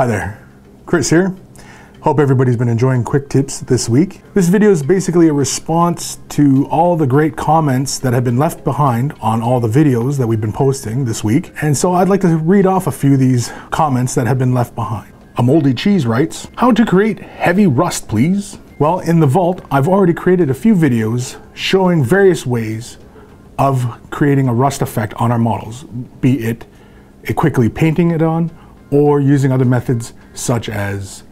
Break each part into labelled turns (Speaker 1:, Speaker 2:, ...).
Speaker 1: Hi there, Kris here. Hope everybody's been enjoying quick tips this week. This video is basically a response to all the great comments that have been left behind on all the videos that we've been posting this week. And so I'd like to read off a few of these comments that have been left behind. A Moldy Cheese writes, how to create heavy rust, please? Well, in the vault, I've already created a few videos showing various ways of creating a rust effect on our models, be it quickly painting it on or using other methods such as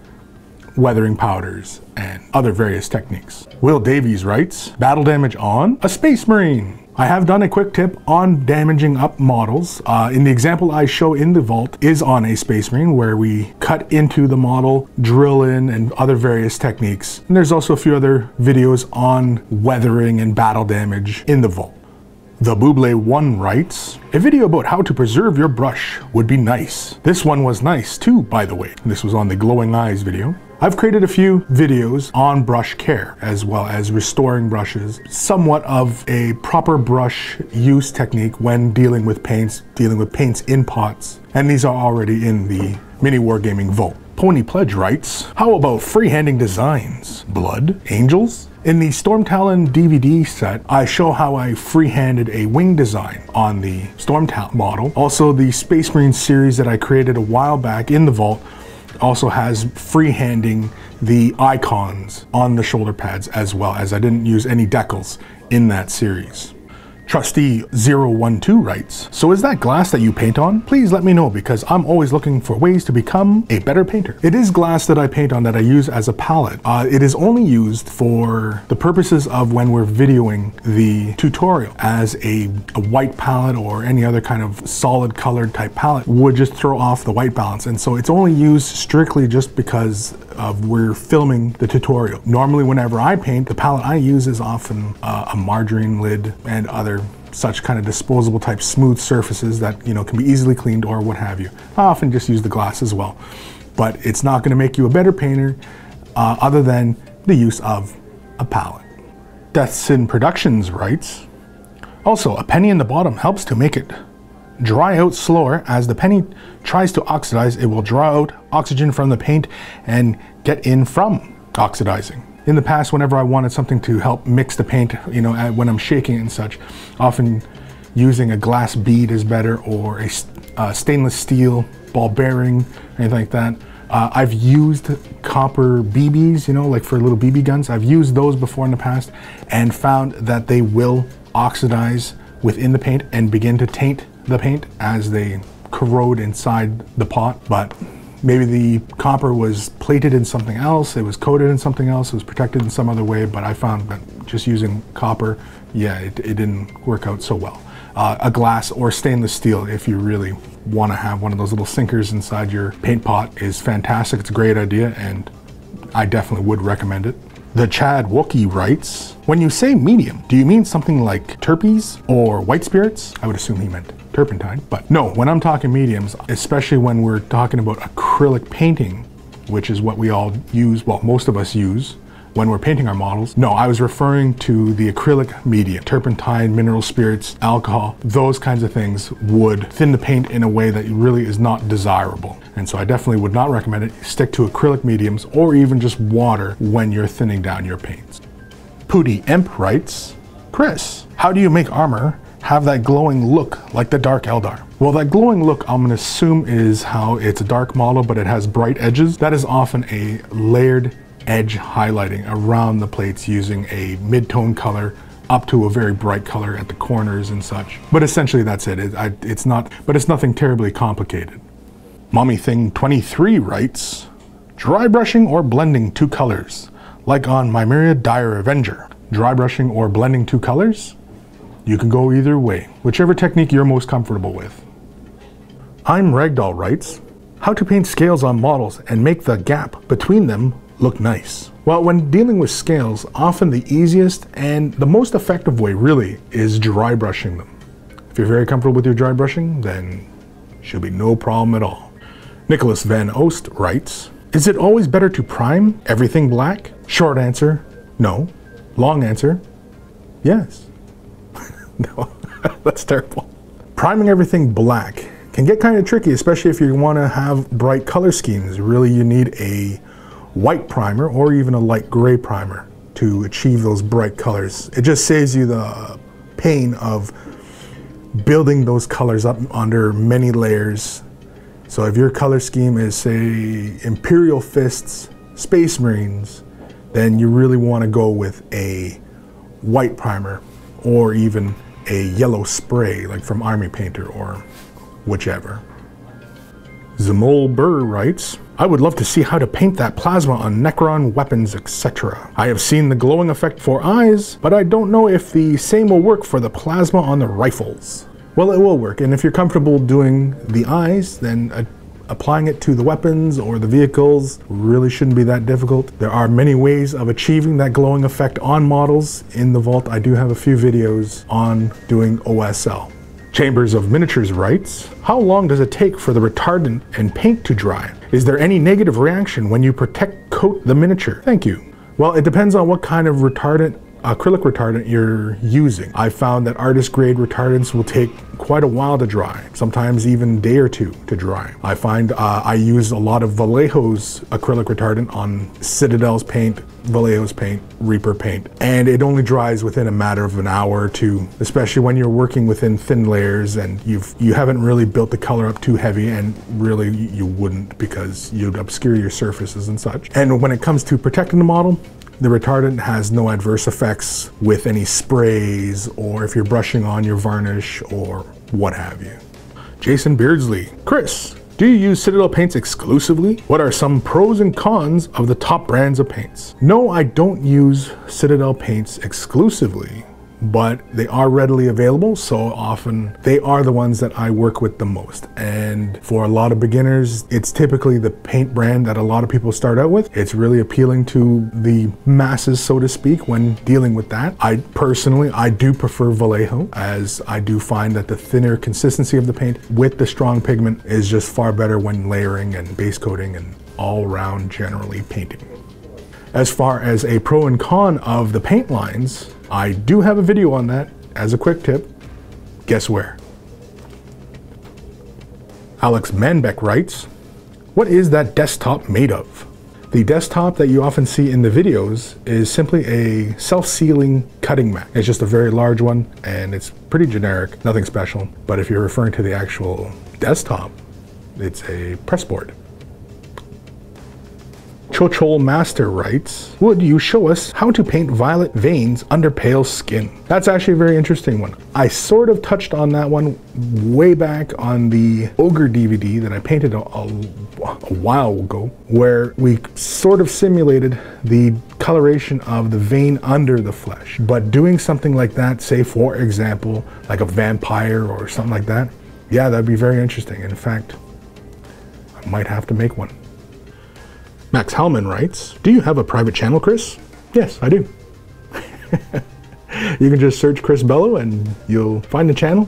Speaker 1: weathering powders and other various techniques. Will Davies writes, battle damage on a Space Marine. I have done a quick tip on damaging up models. In the example I show in the vault is on a Space Marine where we cut into the model, drill in, and other various techniques. And there's also a few other videos on weathering and battle damage in the vault. The Buble1 writes, a video about how to preserve your brush would be nice. This one was nice too, by the way. This was on the glowing eyes video. I've created a few videos on brush care as well as restoring brushes, somewhat of a proper brush use technique when dealing with paints in pots. And these are already in the MiniWarGaming vault. Pony Pledge writes, how about freehanding designs? Blood? Angels? In the Storm Talon DVD set, I show how I freehanded a wing design on the Storm Talon model. Also, the Space Marine series that I created a while back in the vault also has freehanding the icons on the shoulder pads, as well as I didn't use any decals in that series. Trustee 012 writes, so is that glass that you paint on? Please let me know because I'm always looking for ways to become a better painter. It is glass that I paint on that I use as a palette. It is only used for the purposes of when we're videoing the tutorial, as a white palette or any other kind of solid colored type palette would just throw off the white balance. And so it's only used strictly just because we're filming the tutorial. Normally whenever I paint, the palette I use is often a margarine lid and other such kind of disposable type smooth surfaces that can be easily cleaned or what have you. I often just use the glass as well, but it's not going to make you a better painter other than the use of a palette. Deaths in Productions writes, also a penny in the bottom helps to make it dry out slower. As the penny tries to oxidize, it will draw out oxygen from the paint and get in from oxidizing. In the past, whenever I wanted something to help mix the paint, when I'm shaking it and such, often using a glass bead is better, or a stainless steel ball bearing, anything like that. I've used copper BBs, like for little BB guns. I've used those before in the past and found that they will oxidize within the paint and begin to taint the paint as they corrode inside the pot. But maybe the copper was plated in something else, it was coated in something else, it was protected in some other way, but I found that just using copper, it didn't work out so well. A glass or stainless steel, if you really want to have one of those little sinkers inside your paint pot, is fantastic. It's a great idea and I definitely would recommend it. The Chad Wookie writes, when you say medium, do you mean something like terpenes or white spirits? I would assume he meant turpentine, but no, when I'm talking mediums, especially when we're talking about acrylic painting, which is what we all use, well, most of us use when we're painting our models. No, I was referring to the acrylic medium. Turpentine, mineral spirits, alcohol, those kinds of things would thin the paint in a way that really is not desirable. And so I definitely would not recommend it. Stick to acrylic mediums or even just water when you're thinning down your paints. Pooty Imp writes, Kris, how do you make armor have that glowing look like the Dark Eldar? Well, that glowing look, I'm going to assume, is how it's a dark model, but it has bright edges. That is often a layered edge highlighting around the plates using a mid-tone color up to a very bright color at the corners and such. But essentially that's it. It's nothing terribly complicated. Mommy Thing 23 writes, dry brushing or blending two colors, like on my Myriad Dire Avenger. Dry brushing or blending two colors? You can go either way, whichever technique you're most comfortable with. I'm Ragdoll writes, how to paint scales on models and make the gap between them look nice. Well, when dealing with scales, often the easiest and the most effective way really is dry brushing them. If you're very comfortable with your dry brushing, then should be no problem at all. Nicholas Van Oost writes, is it always better to prime everything black? Short answer, no. Long answer, yes. No, that's terrible. Priming everything black can get kind of tricky, especially if you want to have bright color schemes. Really, you need a white primer or even a light gray primer to achieve those bright colors. It just saves you the pain of building those colors up under many layers. So if your color scheme is, say, Imperial Fists, Space Marines, then you really want to go with a white primer or even a yellow spray like from Army Painter or whichever. Zamol Burr writes, I would love to see how to paint that plasma on Necron weapons, etc. I have seen the glowing effect for eyes, but I don't know if the same will work for the plasma on the rifles. Well, it will work, and if you're comfortable doing the eyes, then applying it to the weapons or the vehicles really shouldn't be that difficult. There are many ways of achieving that glowing effect on models in the vault. I do have a few videos on doing OSL. Chambers of Miniatures writes, how long does it take for the retardant and paint to dry? Is there any negative reaction when you protect coat the miniature? Thank you. Well, it depends on what kind of retardant, acrylic retardant you're using. I found that artist grade retardants will take quite a while to dry, sometimes even a day or two to dry. I find I use a lot of Vallejo's acrylic retardant on Citadel's paint, Vallejo's paint, Reaper paint, and it only dries within a matter of an hour or two, especially when you're working within thin layers and you haven't really built the color up too heavy, and really you wouldn't, because you'd obscure your surfaces and such. And when it comes to protecting the model, the retardant has no adverse effects with any sprays or if you're brushing on your varnish or what have you. Jason Beardsley, Kris, do you use Citadel paints exclusively? What are some pros and cons of the top brands of paints? No, I don't use Citadel paints exclusively, but they are readily available, so often they are the ones that I work with the most. And for a lot of beginners, it's typically the paint brand that a lot of people start out with. It's really appealing to the masses, so to speak, when dealing with that. I do prefer Vallejo, as I do find that the thinner consistency of the paint with the strong pigment is just far better when layering and base coating and all around generally painting. As far as a pro and con of the paint lines, I do have a video on that as a quick tip. Guess where? Alex Manbeck writes, what is that desktop made of? The desktop that you often see in the videos is simply a self-sealing cutting mat. It's just a very large one and it's pretty generic, nothing special. But if you're referring to the actual desktop, it's a press board. Chochol Master writes, would you show us how to paint violet veins under pale skin? That's actually a very interesting one. I sort of touched on that one way back on the Ogre DVD that I painted a while ago, where we sort of simulated the coloration of the vein under the flesh. But doing something like that, say for example, like a vampire or something like that, yeah, that'd be very interesting. In fact, I might have to make one. Max Hellman writes, do you have a private channel, Kris? Yes, I do. You can just search Kris Bello and you'll find the channel.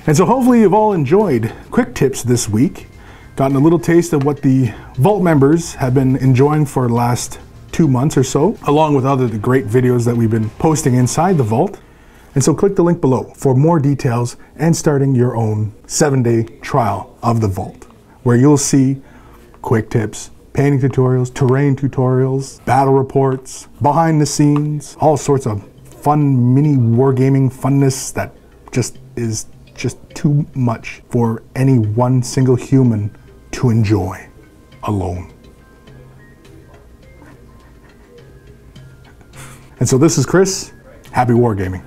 Speaker 1: And so hopefully you've all enjoyed Quick Tips this week, gotten a little taste of what the Vault members have been enjoying for the last 2 months or so, along with other great videos that we've been posting inside the Vault. And so click the link below for more details and starting your own 7-day trial of the Vault, where you'll see quick tips, painting tutorials, terrain tutorials, battle reports, behind the scenes, all sorts of fun mini wargaming funness that is just too much for any one single human to enjoy alone. And so this is Kris. Happy wargaming.